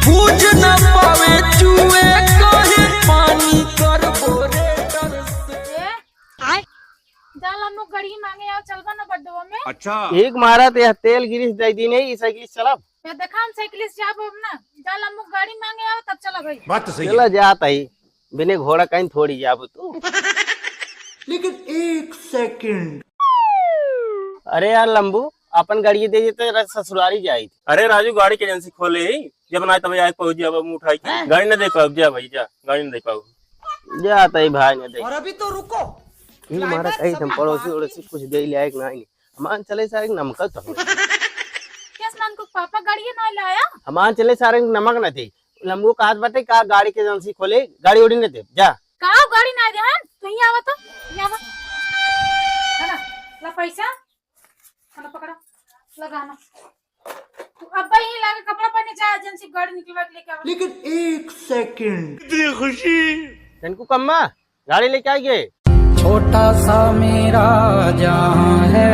बूझ न पावे चूहे कहे पानी कर बोरे चल हम लोग गड़ी मांगे आओ चलबा ना बड्डो में। अच्छा एक मारा ते तेल गिरीश दे दी नहीं साइकिल चलब ये देखा हम साइकिलिस्ट जाब ना चल हम लोग गाड़ी मांगे आओ तब चला भाई। बात तो सही चला जाता ही बिने घोड़ा कहीं थोड़ी जाब तू। लेकिन एक सेकंड अरे यार लंबू अपन गाड़ी दे देते ससुरारी जाई। अरे राजू गाड़ी की एजेंसी खोले ही जब ना तब आए पहुंच जा मुंह उठाई गाड़ी न दे पाओ जा भाई जा गाड़ी न दे पाओ जाता ही भाई ने दे। और अभी तो रुको ये मारा कहीं हम पड़ोसी उड़ोसी कुछ दे ले आए नहीं हमान चले सारे नमक तो केस मान को पापा गाड़ी ना लाया हमान चले सारे नमक न थे लंबू का हाथ बाटे का गाड़ी के एजेंसी खोले गाड़ी उड़ी न दे जा का गाड़ी ना दे हम तू ही आवा तो ये आवा ना ला पैसा खाना पकड़ा लगाना तू अब ही लाके कपड़ा पहने जा एजेंसी गाड़ी निकलवा के लेके आवा। लेकिन एक सेकंड तनको कम्मा गाड़ी लेके आई गए। छोटा सा मेरा जहां है